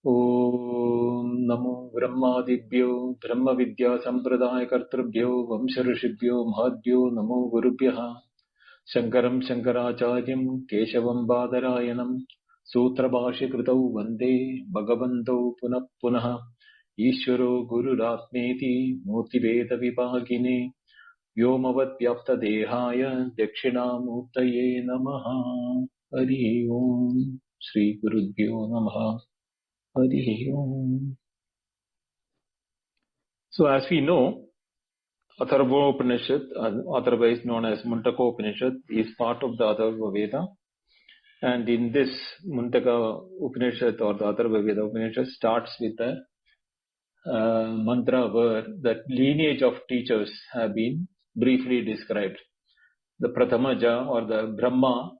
Om Namo Brahmadibhyo Brahma Vidya Sampradaya Kartrabhyo Vamsha Rishibhyo Mahadbhyo Namo Gurubhyaha Shankaram Shankaracharyam Keshavam Badarayanam Sutra Bhashya Kritau Vande Bhagavantau Punah Punah Ishvaro Guru Ratmeti Murti Veda Vipagine Vyomavat Vyapta Dehaya Dakshinamurtaye Namaha Hari Om Shri Gurubhyo Namaha Hari Om. So as we know, Atharva Upanishad, otherwise known as Mundaka Upanishad, is part of the Atharva Veda. And in this Mundaka Upanishad or the Atharva Veda Upanishad starts with a mantra where the lineage of teachers have been briefly described. The Prathamaja or the Brahma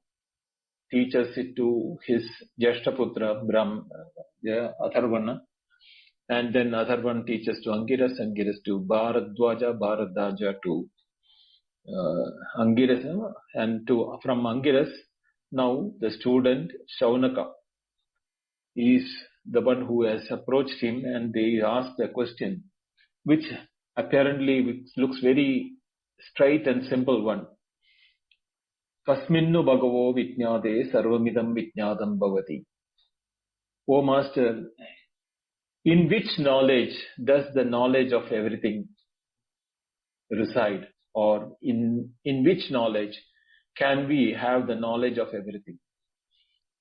teaches it to his Jyeshtaputra Atharvana. And then Atharvan teaches to Angiras, Angiras to Bharadwaja, Bharadwaja to Angiras, and from Angiras, now the student Shaunaka is the one who has approached him, and they ask the question, which apparently looks very straight and simple one. Kasminnu bhagavo vijñāde sarvamidam vijñādam bhavati. O Master, in which knowledge does the knowledge of everything reside? Or in which knowledge can we have the knowledge of everything?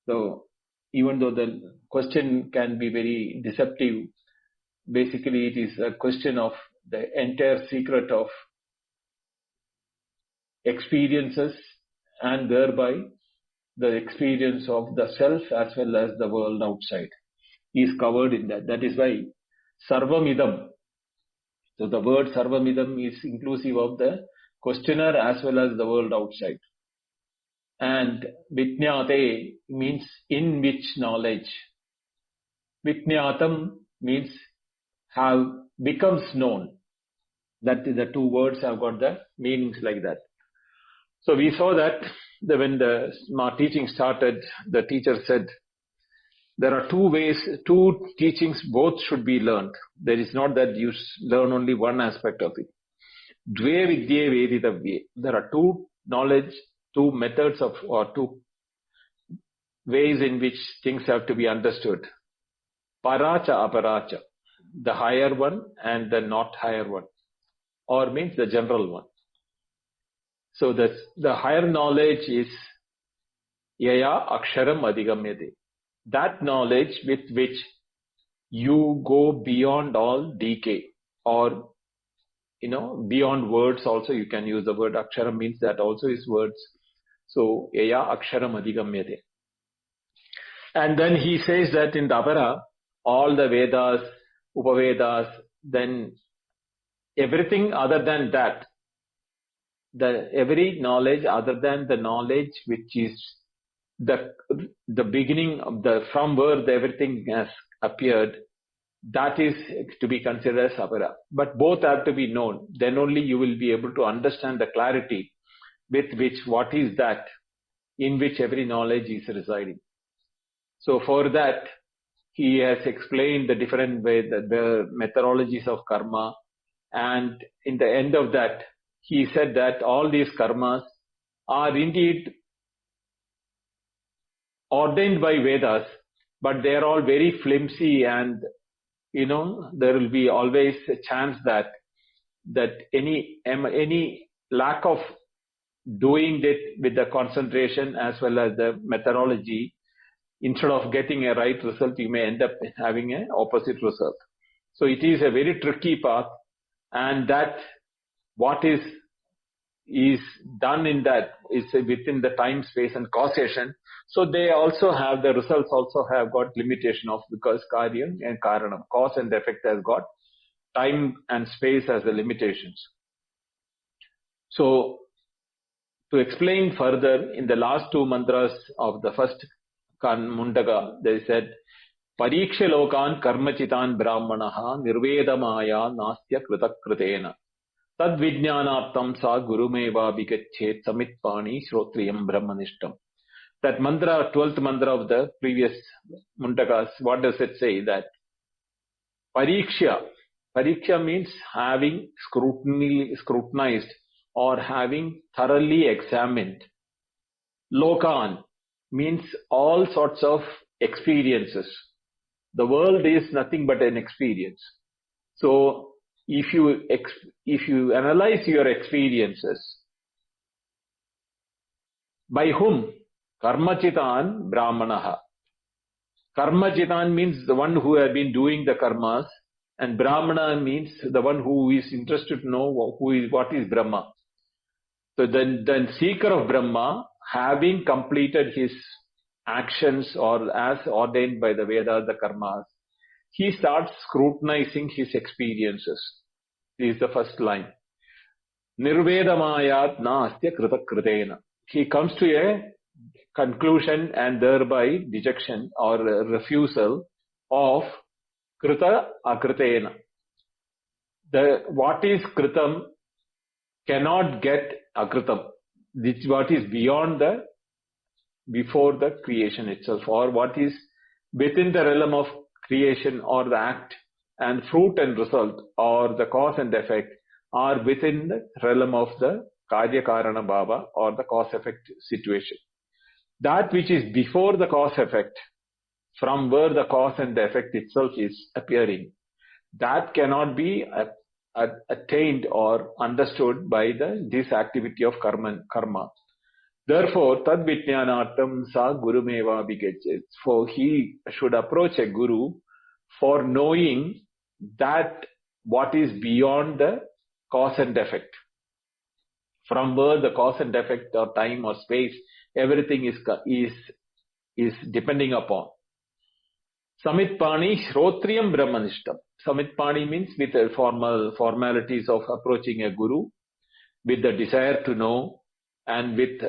So, even though the question can be very deceptive, basically it is a question of the entire secret of experiences and thereby the experience of the self as well as the world outside is covered in that. That is why Sarvamidam. So the word Sarvamidam is inclusive of the questioner as well as the world outside. And Vijñāte means in which knowledge. Vijñātam means have becomes known. That is, the two words have got the meanings like that. So we saw that when the teaching started, the teacher said, there are two ways, two teachings, both should be learned. There is not that you learn only one aspect of it. Dve vidye veditavye. There are two knowledge, two methods of, or two ways in which things have to be understood. Paracha, aparacha. The higher one and the not higher one. Or means the general one. So the higher knowledge is yaya aksharam adhigamyate. That knowledge with which you go beyond all decay, or beyond words also. You can use the word aksharam, means that also is words. So yaya aksharam adhigamyate. And then he says that in the Apara, all the Vedas, Upavedas, then everything other than that, every knowledge other than the knowledge which is the beginning of from where everything has appeared, that is to be considered as Apara. But both have to be known. Then only you will be able to understand the clarity with which what is that in which every knowledge is residing. So for that, he has explained the different ways, the methodologies of karma, and in the end of that, he said that all these karmas are indeed ordained by Vedas, but they are all very flimsy, and there will be always a chance that any lack of doing it with the concentration as well as the methodology, instead of getting a right result, you may end up having an opposite result. So it is a very tricky path, and that what is done in that is within the time, space and causation. So they also have, the results also have got limitation of, because karyam and karanam, cause and effect has got time and space as the limitations. So to explain further, in the last two mantras of the first Mundaka, they said, Pariksha lokan karmachitan brahmanaha nirvedamaya nastya kritakritena. Tad vijnanaptam sa gurumeva vigachet samitpani shrotriyam brahmanishtam. That mantra, 12th mantra of the previous Mundakas, what does it say? That Pariksha means having scrutinized or having thoroughly examined. Lokan means all sorts of experiences. The world is nothing but an experience. So if you analyze your experiences, by whom? Karmachitan Brahmanaha. Karmachitan means the one who has been doing the karmas, and Brahmana means the one who is interested to know what is Brahma. So the seeker of Brahma, having completed his actions or as ordained by the Vedas, the karmas, he starts scrutinizing his experiences. This is the first line. Nirvedamayat nastya kritakritena. He comes to a conclusion and thereby dejection or refusal of krita akritena. What is kritam cannot get akritam. This is what is before the creation itself, or what is within the realm of creation or the act, and fruit and result or the cause and effect are within the realm of the karya karana bhava or the cause effect situation. That which is before the cause effect, from where the cause and the effect itself is appearing, that cannot be attained or understood by this activity of karma. Therefore, tad vijnanartam sa gurumeva vigachet. For he should approach a guru for knowing that what is beyond the cause and effect, from where the cause and effect or time or space, everything is depending upon. Samitpani Shrotriyam Brahmanishtam. Samitpani means with the formalities of approaching a guru, with the desire to know, and with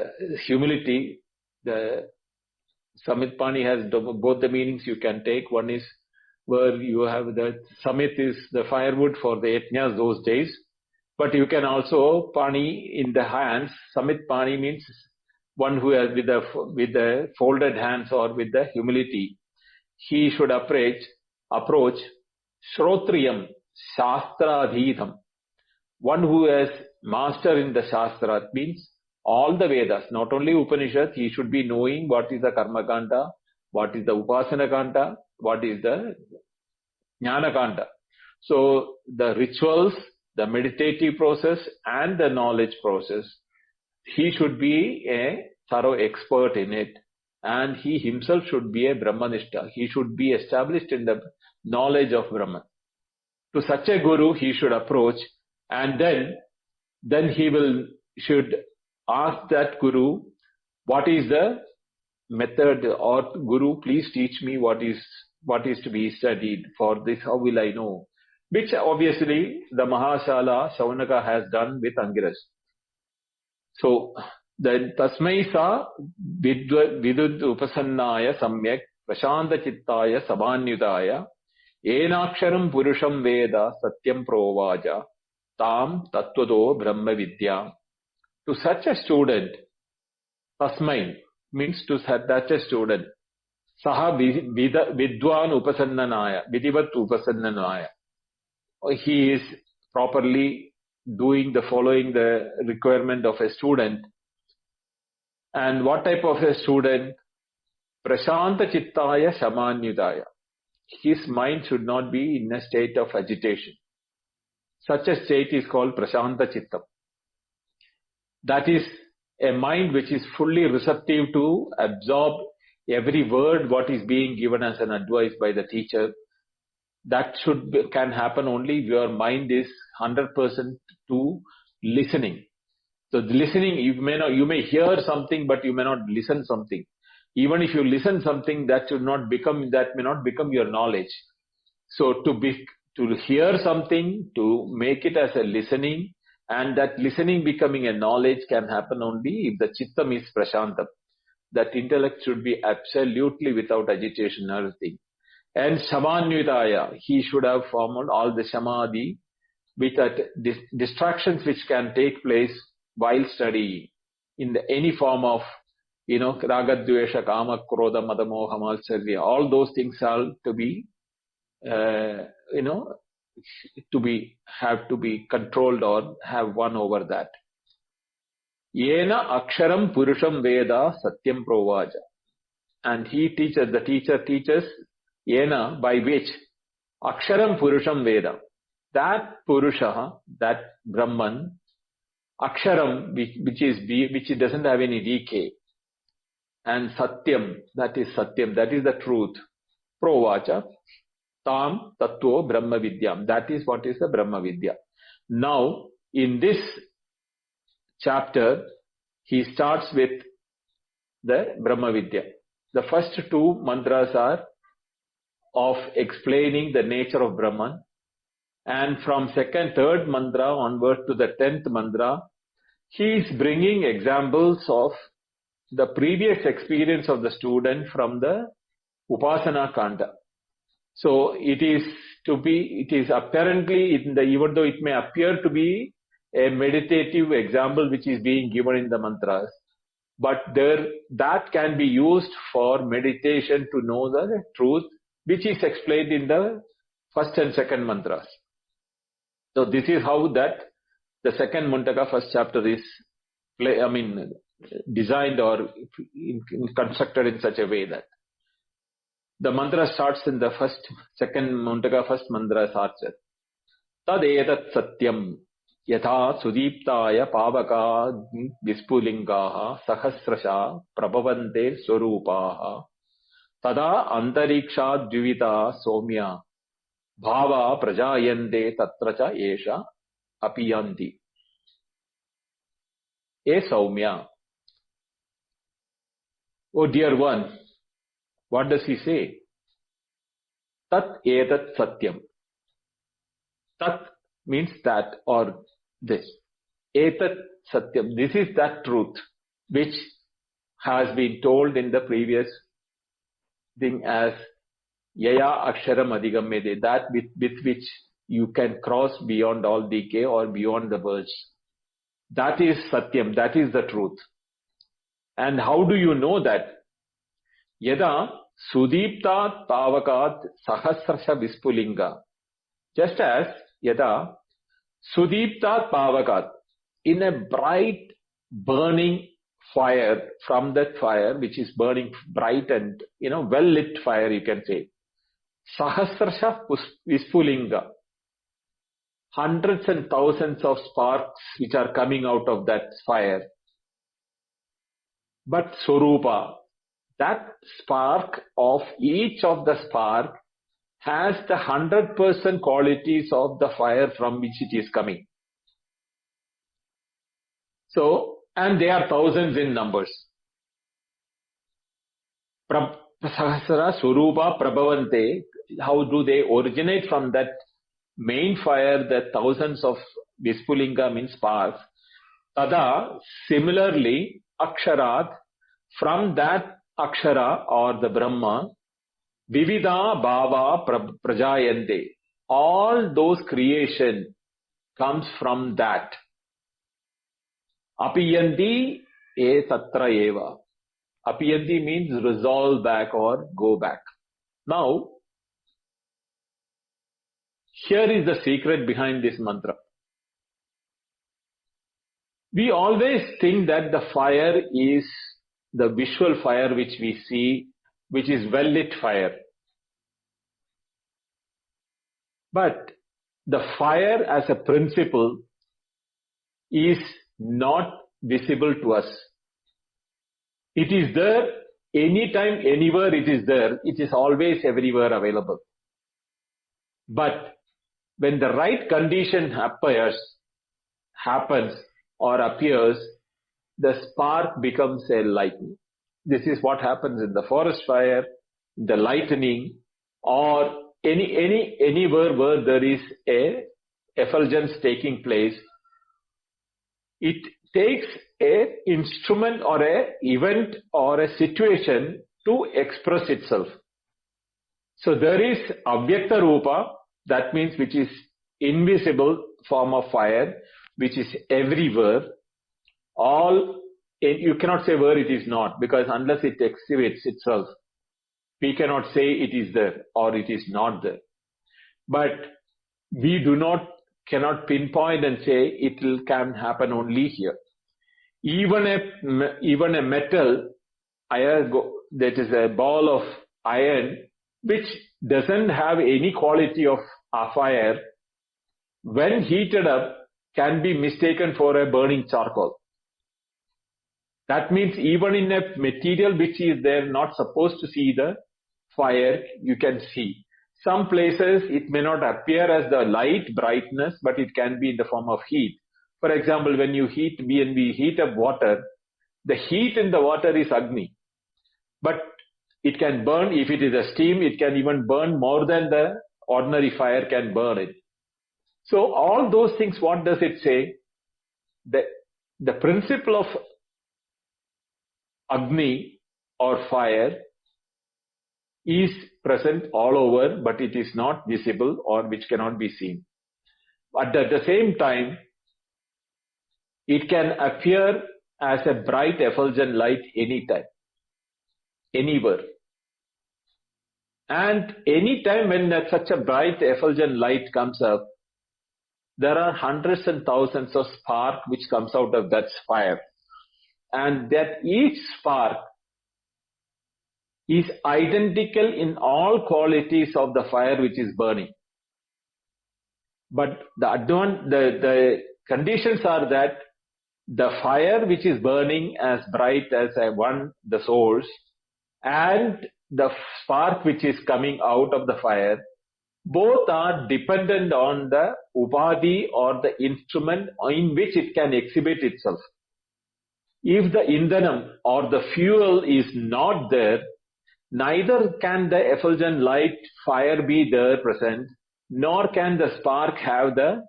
humility. The Samitpani has both the meanings you can take. One is where you have the Samit is the firewood for the yajnas those days, but you can also Pani in the hands. Samitpani means one who has with the folded hands or with the humility. He should approach Shrotriyam Shastradhidham. One who has master in the Shastra, means all the Vedas, not only Upanishad. He should be knowing what is the Karma Kanda, what is the Upasana Kanda, what is the Jnana Kanda. So the rituals, the meditative process and the knowledge process, he should be a thorough expert in it. And he himself should be a Brahmanishta. He should be established in the knowledge of Brahman. To such a guru he should approach, and then he should ask that guru, what is the method, or Guru, please teach me what is to be studied for this, how will I know? Which obviously the Mahashala Shaunaka has done with Angiras. So then Tasmai sa vidud upasannaya samyak prashanta chittaya sabanyudaya enaksharam purusham veda satyam provaja tam tattvado brahma vidya. To such a student, Tasmai means to such a student, saha vidwan upasannanaya, vidivat upasannanaya. He is properly following the requirement of a student. And what type of a student? Prashanta chittaya samanyudaya. His mind should not be in a state of agitation. Such a state is called prashanta chittam. That is a mind which is fully receptive to absorb every word what is being given as an advice by the teacher. That can happen only if your mind is 100% to listening. So the listening, you may hear something, but you may not listen something. Even if you listen something, that may not become your knowledge. So to hear something, to make it as a listening, and that listening becoming a knowledge can happen only if the chittam is prashantam. That intellect should be absolutely without agitation or anything. And samanyudaya, he should have formed all the samadhi without distractions which can take place while studying in any form of raga, dvesha, kama, krodha, mada, moha, matsarya, all those things are to be, have to be controlled or have one over that. Yena aksharam purusham veda satyam provaja. And the teacher teaches, yena, by which, aksharam purusham veda. That purusha, that Brahman, aksharam, which doesn't have any decay, and satyam, that is the truth. Provacha, tam tattvo brahma vidyam. That is what is the Brahma Vidya. Now, in this chapter, he starts with the Brahma Vidya. The first two mantras are of explaining the nature of Brahman. And from third mantra onward to the 10th mantra, he is bringing examples of the previous experience of the student from the Upasana Kanda. So it is apparently, even though it may appear to be a meditative example which is being given in the mantras, but that can be used for meditation to know the truth, which is explained in the first and second mantras. So this is how that the second Mundaka first chapter is designed or constructed in such a way that the mantra starts in the second Mundaka first mantra starts at Tad etat satyam yatha sudiptaya pavaka vispulingaha sahasrasha prabhavante swarupaha tada antariksha dvivita somya bhava prajayante tatracha esha apiyanti. E Saumya. Oh dear one, what does he say? Tat etat satyam. Tat means that or this. Etat satyam. This is that truth which has been told in the previous thing as Yaya Aksharam Adhigammede, that with which you can cross beyond all decay or beyond the verge. That is Satyam, that is the truth. And how do you know that? Yada Sudipta Tavakat Sahasrasha Vispulinga. Just as Yada Sudipta Tavakat, in a bright burning fire, from that fire which is burning bright and well lit fire, you can say. Sahasrasha Vispulinga. Hundreds and thousands of sparks which are coming out of that fire. But Swarupa, that spark of each of the spark has the 100% qualities of the fire from which it is coming. So, and they are thousands in numbers. Sahasra, Swarupa, Prabhavante, how do they originate from that main fire, the thousands of Vispulinga means sparks? Tada, similarly, Aksharat, from that Akshara or the Brahma, Vivida Bhava Prajayante, all those creation comes from that. Apiyanti e tatra eva. Apiyanti means resolve back or go back. Now, here is the secret behind this mantra. We always think that the fire is the visual fire which we see, which is well lit fire. But the fire as a principle is not visible to us. It is there anytime, anywhere it is there. It is always everywhere available. But when the right condition happens or appears, the spark becomes a lightning. This is what happens in the forest fire, the lightning, or anywhere where there is a effulgence taking place. It takes a instrument or a event or a situation to express itself. So there is Avyakta Rupa, that means which is invisible form of fire, which is everywhere, all you cannot say where it is not, because unless it exhibits itself, we cannot say it is there or it is not there. But we cannot pinpoint and say can happen only here. Even a metal, that is a ball of iron, which doesn't have any quality of a fire, when heated up, can be mistaken for a burning charcoal. That means even in a material which is there, not supposed to see the fire, you can see. Some places it may not appear as the light brightness, but it can be in the form of heat. For example, when we heat up water, the heat in the water is Agni. But it can burn, if it is a steam, it can even burn more than the ordinary fire can burn it. So all those things, what does it say? The principle of Agni or fire is present all over, but it is not visible or which cannot be seen. But at the same time, it can appear as a bright effulgent light anytime, anywhere. And anytime when such a bright effulgent light comes up, there are hundreds and thousands of sparks which comes out of that fire. And that each spark is identical in all qualities of the fire which is burning. But the conditions are that the fire which is burning as bright as the source, and the spark which is coming out of the fire, both are dependent on the upadhi or the instrument in which it can exhibit itself. If the indhanam or the fuel is not there, neither can the effulgent light fire be there present, nor can the spark have the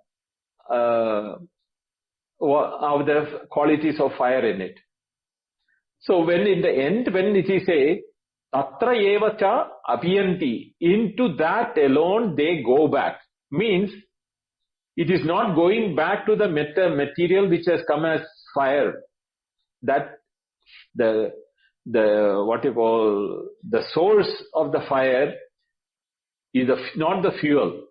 qualities of fire in it. So when in the end, when it is a tatra evacha abhiyanti, into that alone they go back, means it is not going back to the material which has come as fire. That the source of the fire is not the fuel.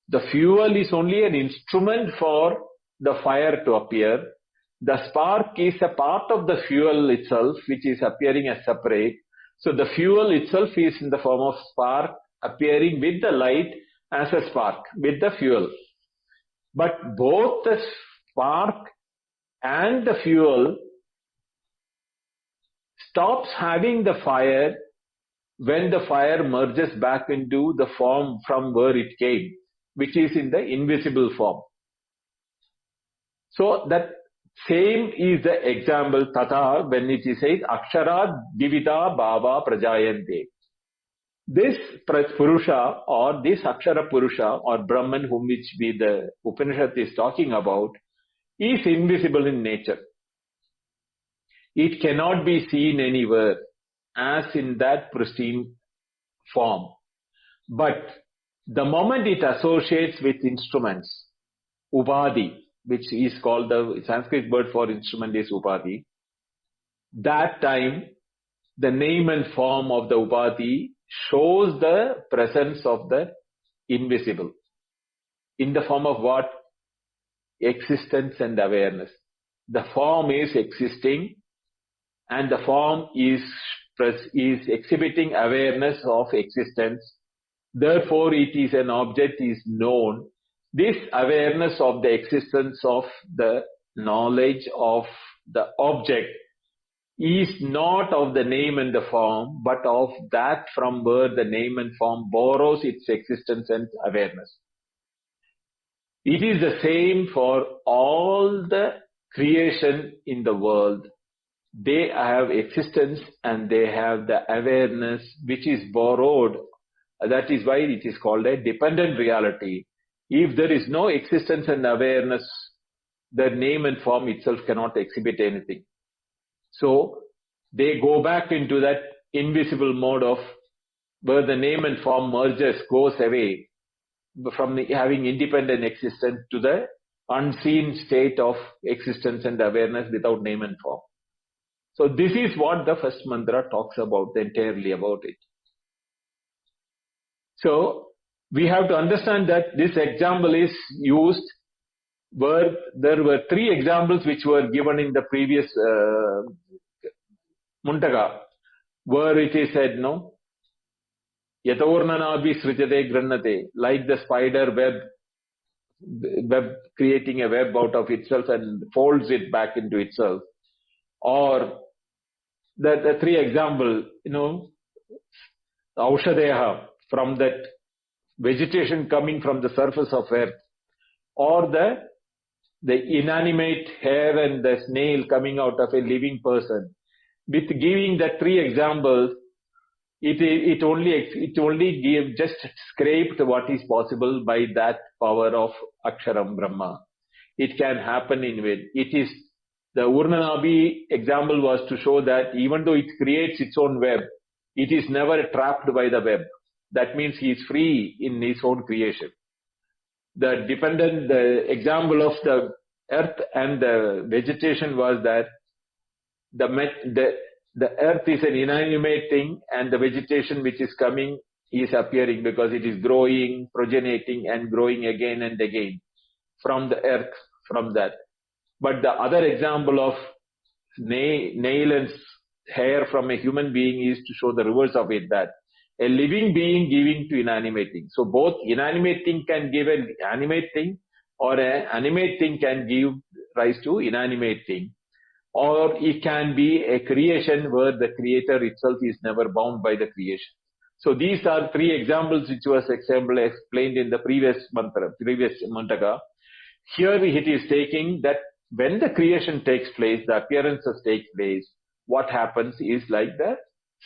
The fuel is only an instrument for the fire to appear. The spark is a part of the fuel itself, which is appearing as separate. So the fuel itself is in the form of spark, appearing with the light as a spark, with the fuel. But both the spark and the fuel stops having the fire when the fire merges back into the form from where it came, which is in the invisible form. So that same is the example tata when it says akshara divita bhava prajayante. This Purusha or this Akshara Purusha or Brahman, whom which the Upanishad is talking about, is invisible in nature. It cannot be seen anywhere as in that pristine form. But the moment it associates with instruments, upadhi, which is called, the Sanskrit word for instrument is upadhi, that time the name and form of the upadhi shows the presence of the invisible. In the form of what? Existence and awareness. The form is existing and the form is exhibiting awareness of existence. Therefore, it is an object is known. This awareness of the existence of the knowledge of the object is not of the name and the form, but of that from where the name and form borrows its existence and awareness. It is the same for all the creation in the world. They have existence and they have the awareness which is borrowed. That is why it is called a dependent reality. If there is no existence and awareness, the name and form itself cannot exhibit anything. So they go back into that invisible mode of where the name and form merges, goes away from having independent existence to the unseen state of existence and awareness without name and form. So this is what the first mantra talks about, entirely about it. So we have to understand that this example is used where there were three examples which were given in the previous Mundaka, where it is said, no, Yataurnanabi srijate grannate, like the spider web creating a web out of itself and folds it back into itself. Or the three example, Aushadeha, from that vegetation coming from the surface of earth, or the inanimate hair and the snail coming out of a living person. With giving the three examples, it only gave just scraped what is possible by that power of Aksharam Brahma. It can happen in way. It is the Urnanabi example was to show that even though it creates its own web, it is never trapped by the web. That means he is free in his own creation. The example of the earth and the vegetation was that the earth is an inanimate thing and the vegetation which is coming is appearing because it is growing, progeniting and growing again and again from the earth, from that. But the other example of nail and hair from a human being is to show the reverse of it, that a living being giving to inanimate thing. So both inanimate thing can give an animate thing, or an animate thing can give rise to inanimate thing. Or it can be a creation where the creator itself is never bound by the creation. So these are three examples which was explained in the previous Mundaka. Here it is taking that when the creation takes place, the appearances take place, what happens is like the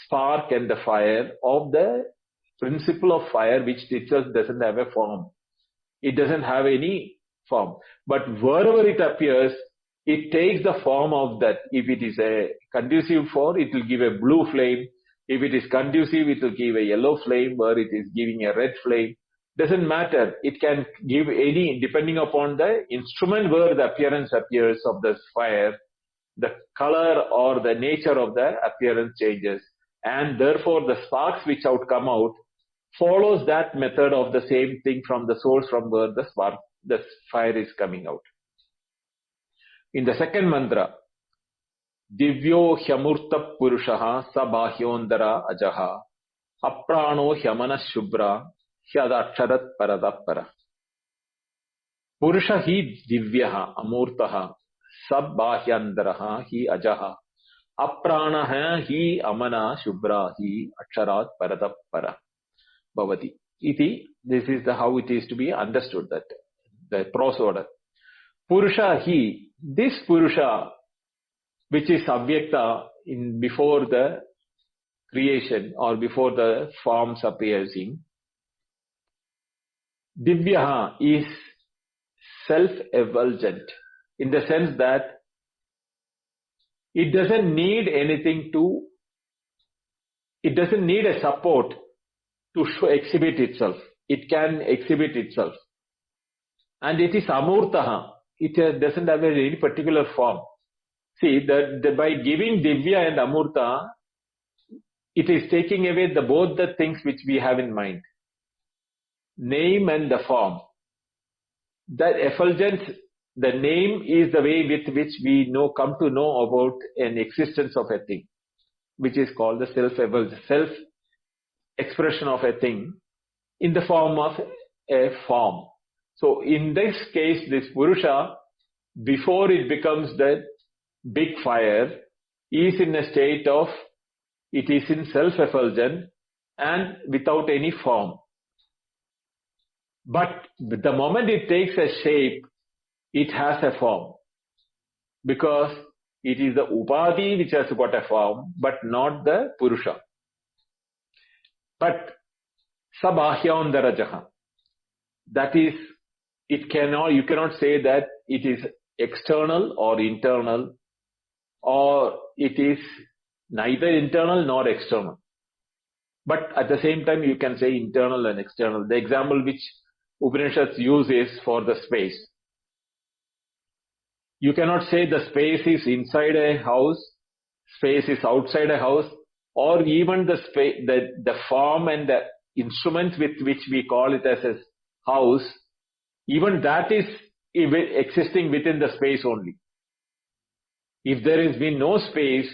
spark and the fire of the principle of fire, which itself doesn't have a form. It doesn't have any form. But wherever it appears, it takes the form of that. If it is a conducive for, it will give a blue flame. If it is conducive, it will give a yellow flame, where it is giving a red flame. Doesn't matter. It can give any, depending upon the instrument where the appearance appears of the fire, the color or the nature of the appearance changes. And therefore the sparks which come out follows that method of the same thing from the source from where the fire is coming out. In the second mantra, Divyo Hyamurta Purushaha Sabahyondara Ajaha Aprano Hyamana Shubra Hyadaksharat Paradapara. Purusha hi Divyaha Amurtaha Sabbahyandaraha hi Ajaha Apranaha hi Amana Shubra hi Aksharat Paradapara Bhavati. Iti, this is how it is to be understood, that the prose order. Purusha hi, this Purusha, which is Avyakta before the creation or before the forms appearing, Divyaha is self-effulgent in the sense that it doesn't need anything it doesn't need a support to exhibit itself. It can exhibit itself. And it is Amurtaha. It doesn't have any particular form. See, by giving Divya and Amurta, it is taking away both the things which we have in mind. Name and the form. That effulgence, the name is the way with which we come to know about an existence of a thing, which is called the self-expression of a thing in the form of a form. So in this case, this Purusha, before it becomes the big fire, is in a state of, it is in self-effulgent and without any form. But the moment it takes a shape, it has a form. Because it is the Upadhi which has got a form, but not the Purusha. But Sabahyaundarajaha. That is, you cannot say that it is external or internal, or it is neither internal nor external. But at the same time, you can say internal and external. The example which Upanishads use is for the space. You cannot say the space is inside a house, space is outside a house, or even the space, the form and the instruments with which we call it as a house, even that is existing within the space only. If there has been no space,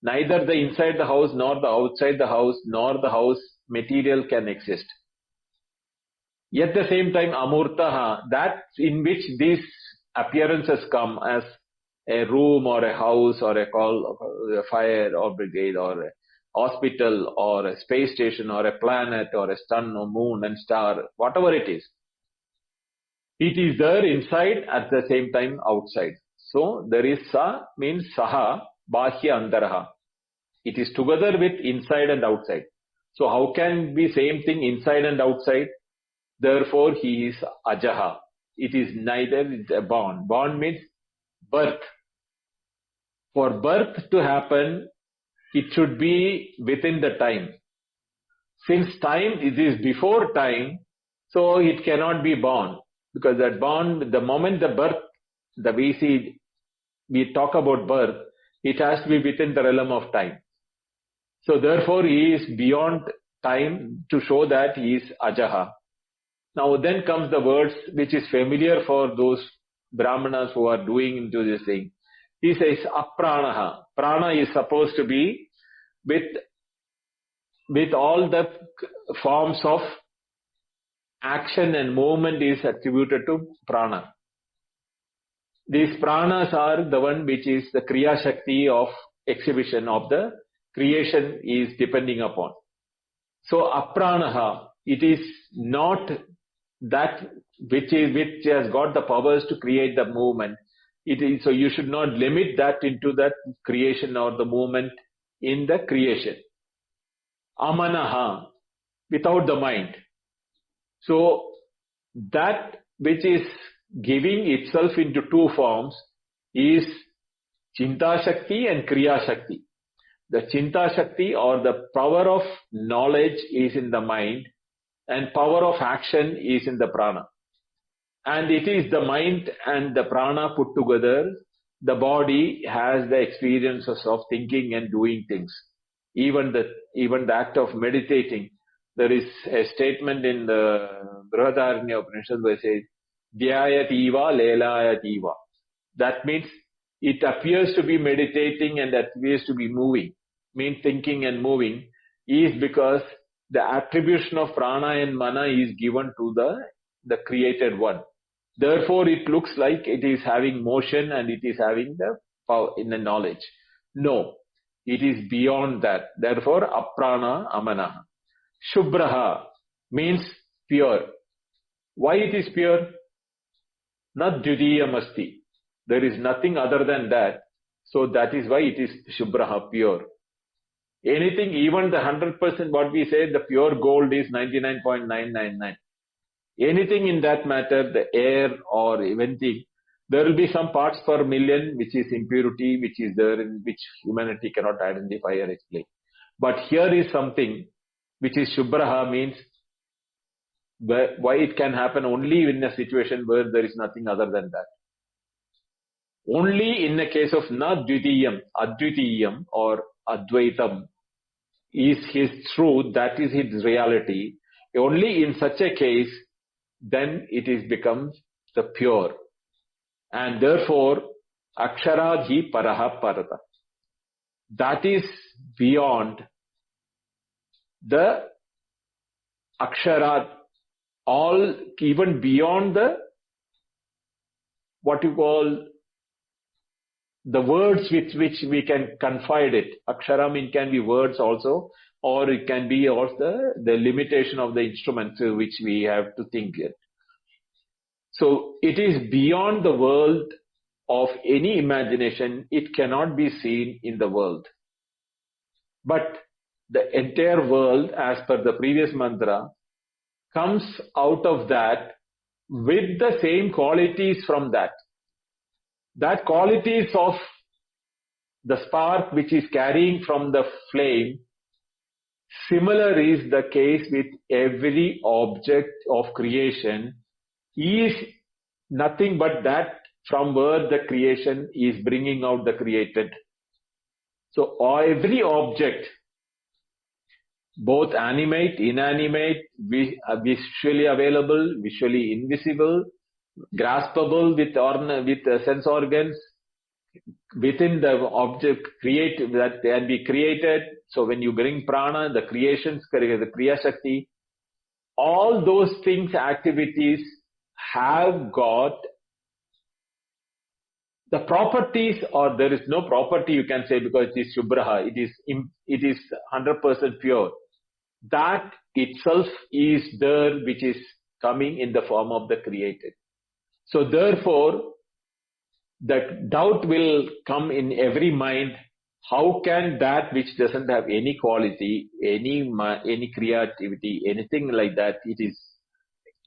neither the inside the house, nor the outside the house, nor the house material can exist. At the same time, amurtaha, that in which these appearances come as a room or a house or a call, a fire or brigade or a hospital or a space station or a planet or a sun or moon and star, whatever it is there inside, at the same time outside. So there is sa means saha, bahya antaraha. It is together with inside and outside. So how can be same thing inside and outside? Therefore he is ajaha. It is neither born. Born means birth. For birth to happen, it should be within the time. Since time it is before time, so it cannot be born. Because that born, the moment the birth, we talk about birth, it has to be within the realm of time. So therefore he is beyond time, to show that he is ajaha. Now then comes the words which is familiar for those brahmanas who are doing into this thing. He says apranaha. Prana is supposed to be with all the forms of action and movement is attributed to prana. These pranas are the one which is the kriya shakti of exhibition of the creation is depending upon. So apranaha, it is not that which has got the powers to create the movement. It is, so you should not limit that into that creation or the movement in the creation. Amanaha, without the mind. So that which is giving itself into two forms is Chinta Shakti and Kriya Shakti. The Chinta Shakti or the power of knowledge is in the mind, and power of action is in the prana. And it is the mind and the prana put together, the body has the experiences of thinking and doing things. Even the act of meditating. There is a statement in the Brihadaranya Upanishad where it says, Dhyayativa lelayativa. That means it appears to be meditating and appears to be moving. Means thinking and moving is because the attribution of prana and mana is given to the created one. Therefore, it looks like it is having motion and it is having the power in the knowledge. No, it is beyond that. Therefore, aprana amana. Shubhraha means pure. Why it is pure? Not dvitiyam asti. There is nothing other than that. So that is why it is shubhraha, pure. Anything, even the 100% what we say, the pure gold is 99.999. Anything in that matter, the air or anything, there will be some parts per million which is impurity, which is there in which humanity cannot identify or explain. But here is something which is shubhraha, means why it can happen only in a situation where there is nothing other than that. Only in the case of na dvitiyam, advitiyam or advaitam is his truth, that is his reality. Only in such a case, then it becomes the pure. And therefore, aksharadhi paraha parata. That is beyond the aksharat, all even beyond the what you call the words with which we can confide it. Akshara mean can be words also, or it can be also the limitation of the instruments which we have to think it. So it is beyond the world of any imagination. It cannot be seen in the world. But the entire world, as per the previous mantra, comes out of that with the same qualities from that. That qualities of the spark which is carrying from the flame, similar is the case with every object of creation, is nothing but that from where the creation is bringing out the created. So every object, both animate, inanimate, visually available, visually invisible, graspable with sense organs, within the object that can be created. So when you bring prana, the creations, the kriya shakti, all those things, activities have got the properties, or there is no property you can say, because it is shubhraha, it is 100% pure. That itself is there, which is coming in the form of the created. So therefore, the doubt will come in every mind. How can that which doesn't have any quality, any creativity, anything like that, it is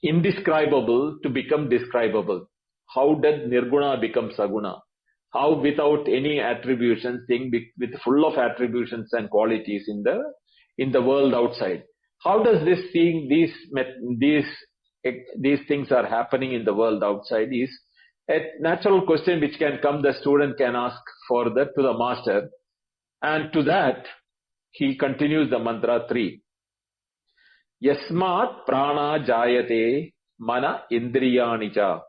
indescribable, to become describable? How does nirguna become saguna? How without any attributions, thing with full of attributions and qualities in the world outside? How does this thing, these things are happening in the world outside, is a natural question which can come, the student can ask to the master. And to that, he continues the mantra 3. Yasmat prana jayate mana indriyani cha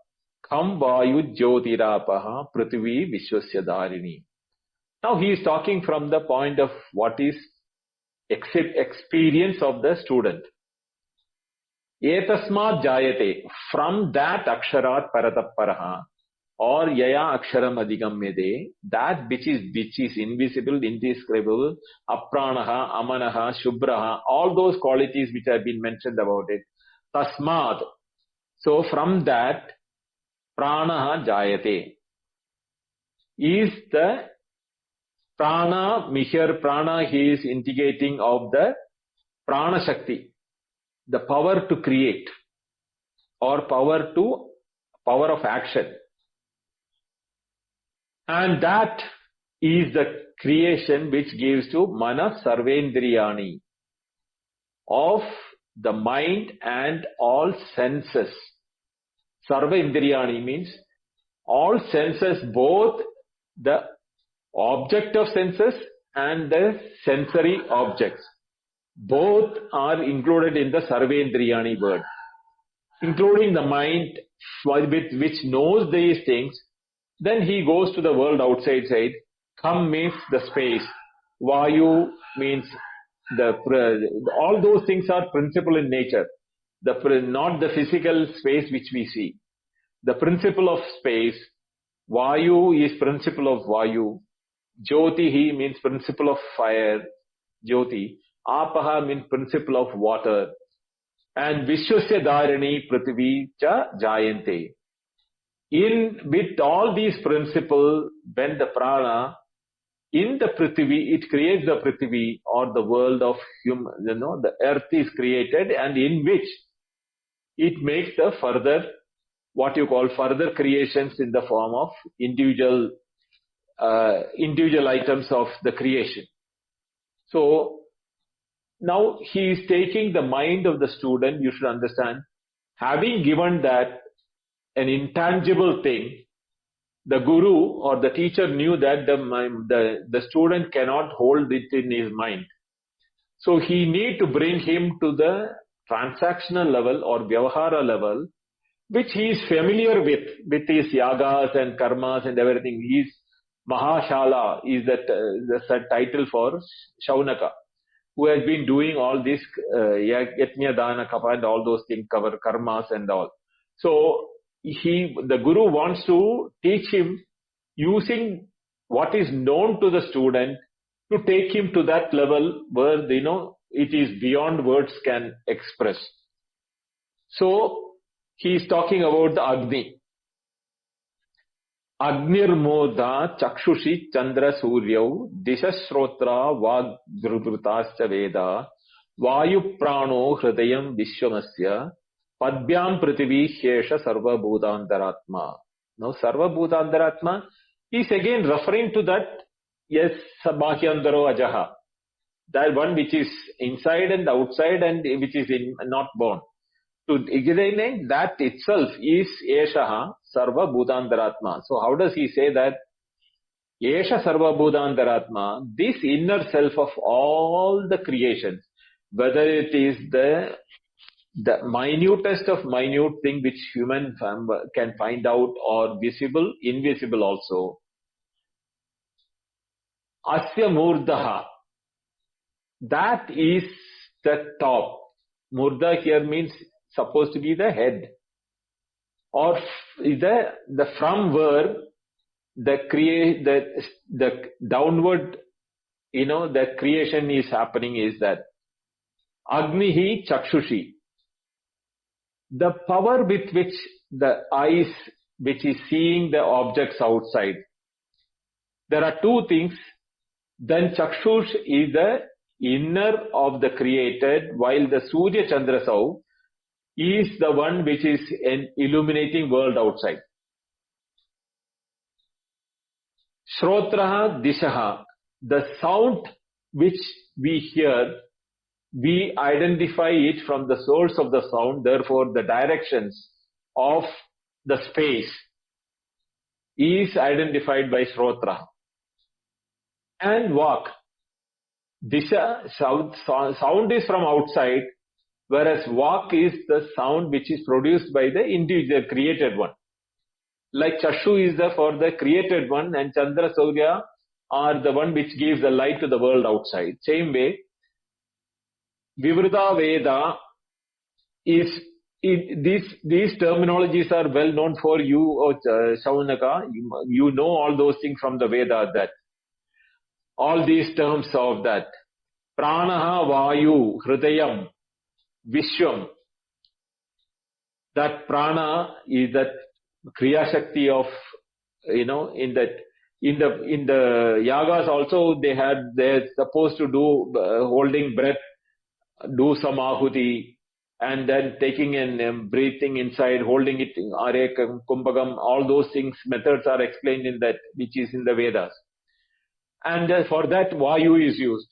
kham vayu jyotirapaha prithvi vishwasya dharini. Now he is talking from the point of what is experience of the student. Etasmat jayate, from that aksharat parataparaha, or yaya aksharam adhigamyade, that which is invisible, indescribable, apranaha, amanaha, shubhraha, all those qualities which have been mentioned about it. Tasmat, so from that, pranaha jayate, is the prana, here prana he is indicating of the prana shakti, the power to create, or power of action. And that is the creation which gives to mana sarvendriyani, of the mind and all senses. Sarva indriyani means all senses, both the object of senses and the sensory objects. Both are included in the sarvendriyani word, including the mind which knows these things. Then he goes to the world outside side. Kham means the space. Vayu means all those things are principle in nature. Not the physical space which we see. The principle of space. Vayu is principle of Vayu. Jyoti means principle of fire. Jyoti. Apaha means principle of water. And Vishwasya Dharini Prithvi cha Jayante. With all these principles, when the prana in the Prithvi, it creates the Prithvi, or the world of human, the earth is created, and in which it makes the further, what you call further creations in the form of individual items of the creation. So now he is taking the mind of the student. You should understand, having given that an intangible thing, the guru or the teacher knew that the student cannot hold it in his mind. So he need to bring him to the transactional level or vyavahara level, which he is familiar with his yagas and karmas and everything. He is Mahashala, is the title for Shaunaka, who has been doing all this yajna, dana, kapa and all those things, cover karmas and all. So the guru wants to teach him using what is known to the student, to take him to that level where it is beyond words can express. So he is talking about the Agni. Agnirmodha chakshushi chandra suryau dishashrotra vag drudrutascha veda vayu prano hridayam vishwamasya padbyam prithvi shesha sarva bhutantaratma. Now sarva bhutantaratma is again referring to that, yes, sabhahyandaro ajaha, that one which is inside and outside and which is not born. To explain that itself is eshaha sarva bhutantaratma. So how does he say that? Esha Sarva Bhudantaratma, this inner self of all the creations, whether it is the minutest of minute thing which human can find out, or visible, invisible also. Asya Murdha, that is the top. Murdha here means supposed to be the head, or the from where the downward, the creation is happening, is that Agnihi Chakshushi, the power with which the eyes, which is seeing the objects outside. There are two things. Then Chakshush is the inner of the created, while the Surya Chandrasau is the one which is an illuminating world outside. Shrotraha Dishaha, the sound which we hear, we identify it from the source of the sound, therefore the directions of the space is identified by Shrotra. And Vak, Disha, sound is from outside, whereas Vak is the sound which is produced by the individual created one. Like Chashu is for the created one, and Chandra Surya are the one which gives the light to the world outside. Same way, Vivrita Veda is, these terminologies are well known for you, Saunaka. You know all those things from the Veda, that all these terms of that. Pranaha, Vayu, Hridayam, Vishwam. That prana is that Kriya Shakti of, in the yagas also they're supposed to do holding breath, do some ahuti, and then taking and breathing inside, holding it, arekam, kumbhagam, all those things, methods are explained in that, which is in the Vedas. And for that, Vayu is used.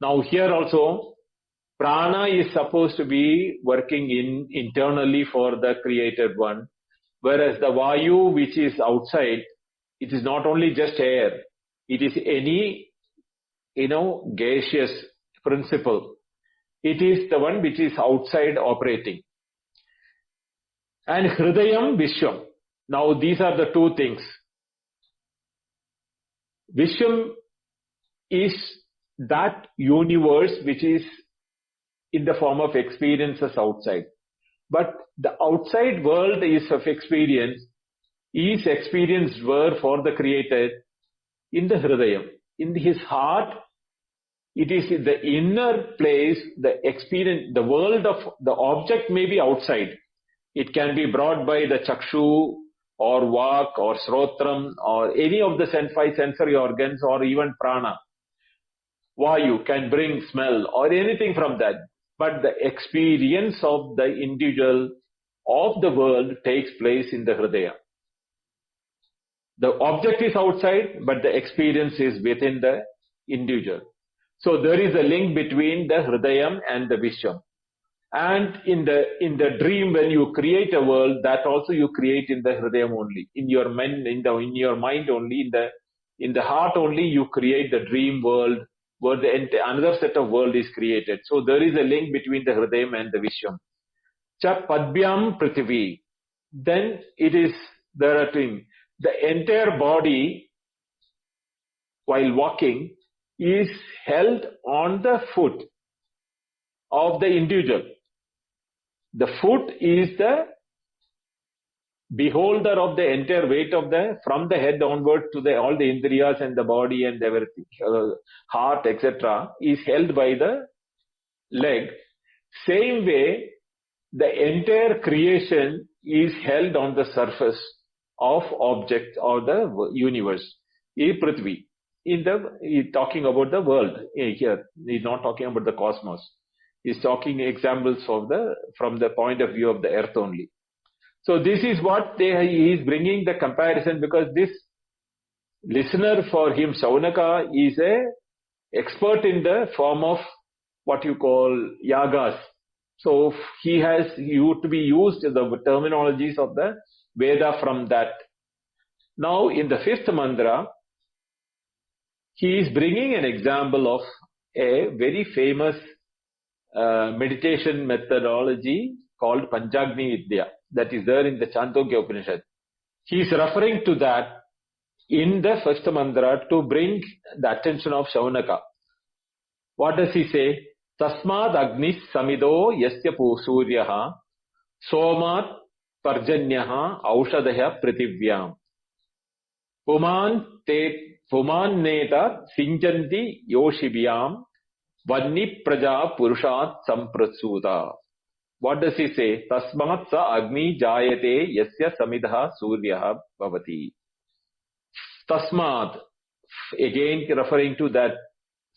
Now here also, prana is supposed to be working internally for the created one, whereas the Vayu which is outside, it is not only just air, it is any, gaseous principle. It is the one which is outside operating. And Hridayam, Vishwam. Now these are the two things. Vishwam is that universe which is in the form of experiences outside. But the outside world is of experience, is experienced were for the created in the Hridayam. In his heart, it is the inner place, the experience, the world of the object may be outside. It can be brought by the Chakshu or Vak or Srotram or any of the five sensory organs, or even Prana. Vayu can bring smell or anything from that. But the experience of the individual of the world takes place in the Hridaya. The object is outside, but the experience is within the individual. So there is a link between the Hridayam and the Vishwam. And in the dream, when you create a world, that also you create in the Hridayam only. In your mind, in your mind only, in the heart only, you create the dream world, where another set of world is created. So there is a link between the Hridayam and the Vishwam. Cha Padbyam Prithvi. Then there are things. The entire body, while walking, is held on the foot of the individual. The foot is the beholder of the entire weight of from the head onward to all the indriyas and the body and everything, heart, etc., is held by the leg. Same way, the entire creation is held on the surface of object or the universe. Prithvi. He's talking about the world here. He's not talking about the cosmos. He's talking examples from the point of view of the earth only. So this is what he is bringing the comparison, because this listener, for him, Saunaka, is a expert in the form of what you call yagas. So he has to be used the terminologies of the Veda from that. Now in the fifth mantra, he is bringing an example of a very famous meditation methodology called Panchagni Vidya that is there in the Chandogya Upanishad. He is referring to that in the first mantra to bring the attention of Shaunaka. What does he say? Tasmad Agnis Samido Yasya Suryaha Somat Parjanyaha Aushadaya Prativyam Puman Neta Sinjanti Yoshibhyam Vanni Praja Purushat Samprasuda. What does he say? Tasmat sa Agni Jayate Yasya Samidha Suryaha Bhavati. Tasmat, again referring to that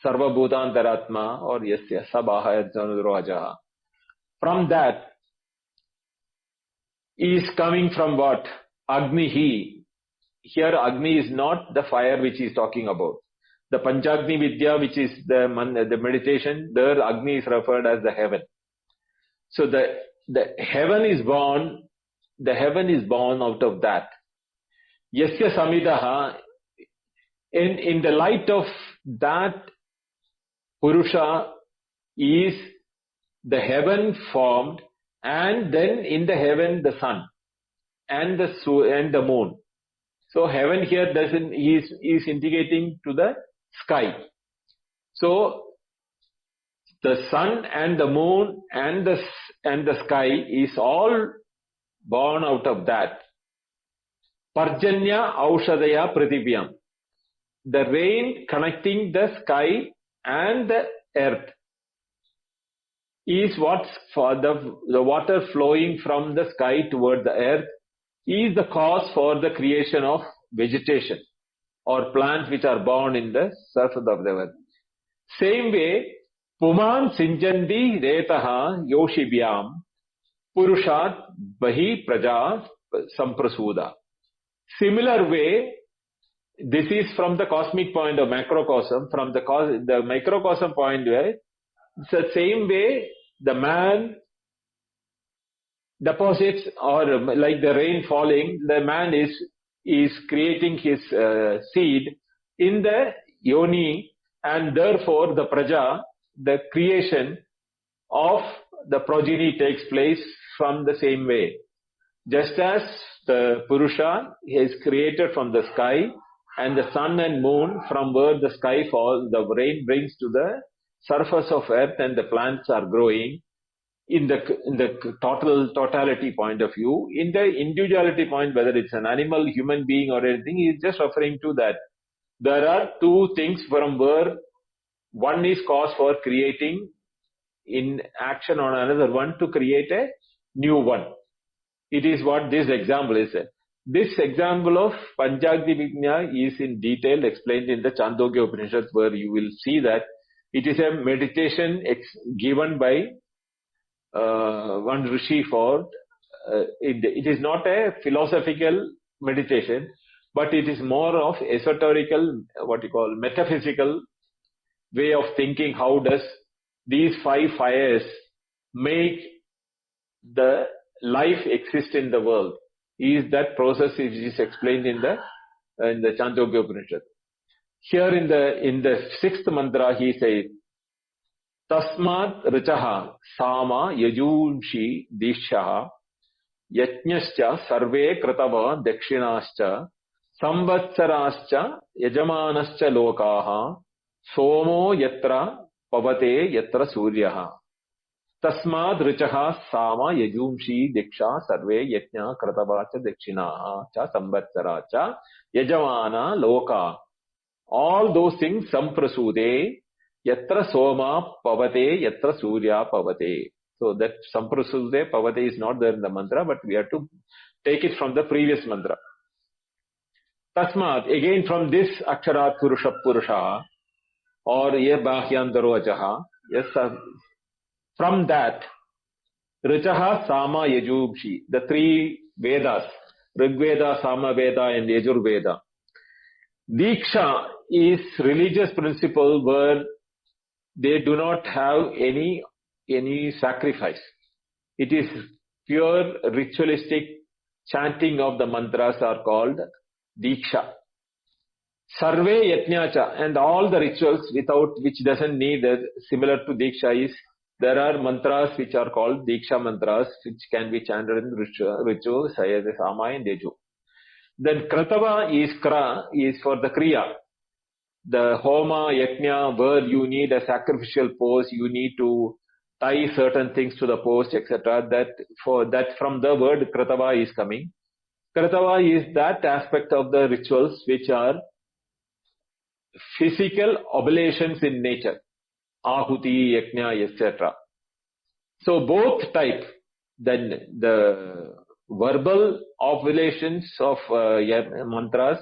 Sarva Bhutantaratma or Yasya Sabaha Janudrojaha. From that is coming from what? Agnihi. Here Agni is not the fire which he is talking about. The Panchagni Vidya, which is the meditation, there Agni is referred as the heaven. So the heaven is born out of that. Yasya Samidaha, in the light of that Purusha is the heaven formed, and then in the heaven the sun and the moon. So heaven here is indicating to the sky. So the sun and the moon and the sky is all born out of that. Parjanya Aushadaya Pratibhyam. The rain connecting the sky and the earth is what's for the water flowing from the sky toward the earth is the cause for the creation of vegetation or plants which are born in the surface of the earth. Same way, Puman Sinjandi Retaha Yoshibhyam Purushat Bahi Praja Samprasuda. Similar way, this is from the cosmic point of macrocosm. From the microcosm point of view, it's the same way the man deposits, or like the rain falling, the man is creating his seed in the yoni, and therefore the praja, the creation of the progeny takes place from the same way. Just as the Purusha is created from the sky, and the sun and moon from where the sky falls, the rain brings to the surface of earth and the plants are growing. In the totality point of view, in the individuality point, whether it's an animal, human being or anything, he is just referring to that. There are two things from where one is cause for creating in action on another one to create a new one. It is what this example is. This example of Panchagni Vidya is in detail explained in the Chandogya Upanishad, where you will see that it is a meditation given by one rishi for it is not a philosophical meditation, but it is more of esoterical, what you call metaphysical way of thinking. How does these five fires make the life exist in the world? Is that process is explained in the Chandogya Upanishad. Here in the sixth mantra he says, Tasmat Richaha Sama Yajunshi Dishaha Yajñascha Sarve Kratava Dakshinascha Samvatsarascha Yajamanascha Lokaha Somo Yatra Pavate Yatra Suryaha. Tasmad Richaha Sama Yajumshi Diksha Sarve Yajna Kratavacha Dakshinaha Cha Samvatsaracha Yajamana Loka. All those things Samprasude Yatra Soma Pavate Yatra Surya Pavate. So that Samprasude Pavate is not there in the mantra, but we have to take it from the previous mantra. Tasmat, again from this Aksharat Purusha or Ye Bahyandaro Ajaha, yes, from that Richaha Sama Yajubshi, the three Vedas, Rig Veda, Sama Veda and Yajur Veda. Diksha is religious principle where they do not have any sacrifice. It is pure ritualistic chanting of the mantras are called Diksha. Sarve Yajnacha, and all the rituals without which doesn't need similar to Diksha is there are mantras which are called Diksha mantras which can be chanted in rituals, Sayade Sama and Deju. Then Kratava is for the Kriya. The Homa, Yajna, where you need a sacrificial pose, you need to tie certain things to the pose, etc. That from the word Kratava is coming. Kratava is that aspect of the rituals which are physical oblations in nature, ahuti, yajna, etc. So both type, then the verbal oblations of mantras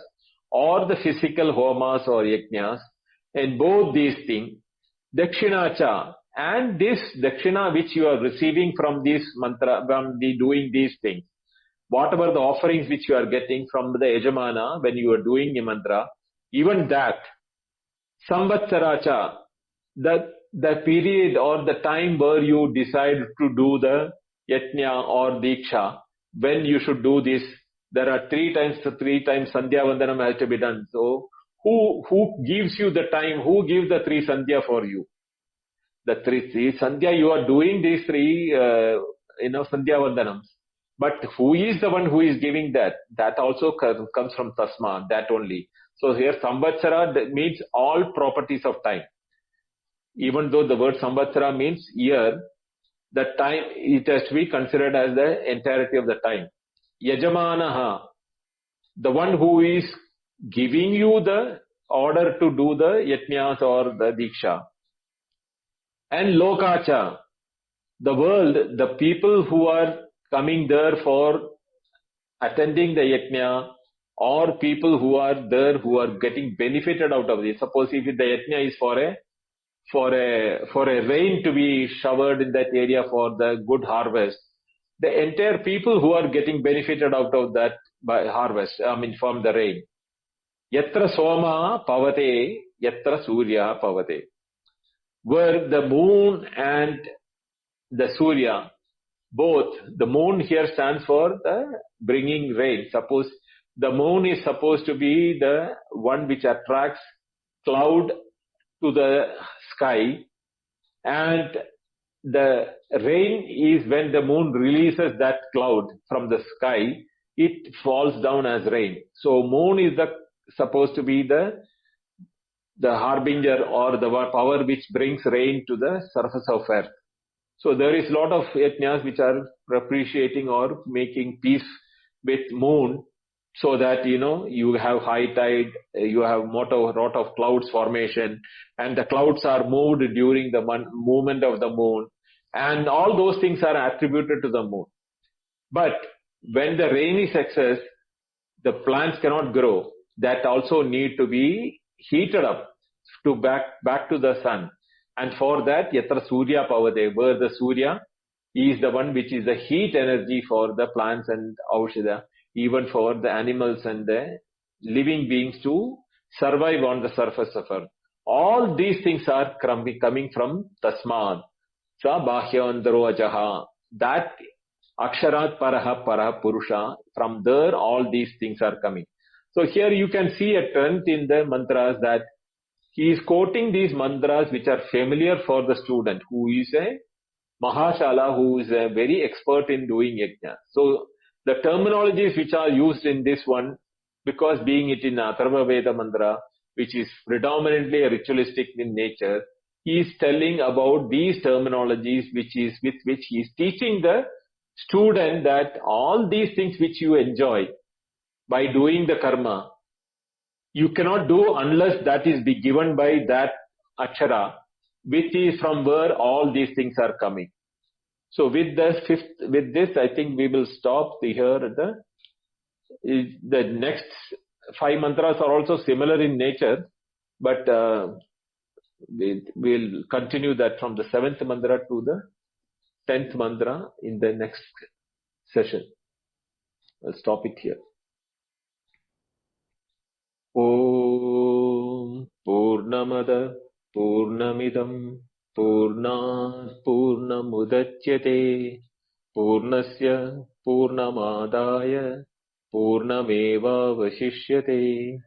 or the physical homas or yajnas, and both these things, dakshinacha, and this dakshina which you are receiving from this mantra, from the doing these things, whatever the offerings which you are getting from the yajamana when you are doing a mantra, even that, samvatsaracha, the period or the time where you decide to do the yajna or diksha, when you should do this, there are three times sandhya vandanam has to be done. So who gives you the time? Who gives the three sandhya for you? The three sandhya you are doing these three sandhya vandanams. But who is the one who is giving that? That also comes from tasma, that only. So here samvatsara means all properties of time. Even though the word samvatsara means year, the time, it has to be considered as the entirety of the time. Yajamanaha, the one who is giving you the order to do the yajnas or the diksha. And lokacha, the world, the people who are coming there for attending the yajna, or people who are there who are getting benefited out of this. Suppose if the yajna is for a rain to be showered in that area for the good harvest, the entire people who are getting benefited out of that by harvest, from the rain. Yatra soma pavate, yatra surya pavate. Where the moon and the surya, both, the moon here stands for the bringing rain. Suppose the moon is supposed to be the one which attracts cloud to the sky, and the rain is when the moon releases that cloud from the sky, it falls down as rain. So moon is supposed to be the harbinger or the power which brings rain to the surface of earth. So there is a lot of yajnas which are appreciating or making peace with moon, so that you have high tide, you have lot of clouds formation, and the clouds are moved during the movement of the moon, and all those things are attributed to the moon. But when the rain is excess, the plants cannot grow. That also need to be heated up to back to the sun. And for that, yatra surya pavade, where the surya is the one which is the heat energy for the plants and aushadha, even for the animals and the living beings to survive on the surface of earth. All these things are coming from tasmad. Sa bahya ajaha. That aksharat paraha purusha. From there, all these things are coming. So here you can see a trend in the mantras that he is quoting these mantras which are familiar for the student who is a Mahashala, who is a very expert in doing yajna. So the terminologies which are used in this one, because being it in Atharva Veda mantra, which is predominantly a ritualistic in nature, he is telling about these terminologies with which he is teaching the student that all these things which you enjoy by doing the karma, you cannot do unless that is be given by that akshara, which is from where all these things are coming. So with this, I think we will stop here. The next 5 mantras are also similar in nature, but we'll continue that from the 7th mantra to the 10th mantra in the next session. I'll stop it here. Om Purnamada Purnamidam Purnat Purnamudachyate Purnasya Purnamadaya Purnameva Vashishyate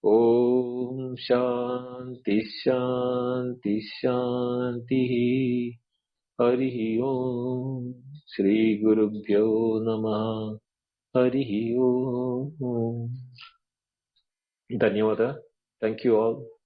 Om Shanti Shanti Shanti. Harihi Om. Shri Gurubhyo Namaha. Harihi Om. Dhanyavada. Thank you all.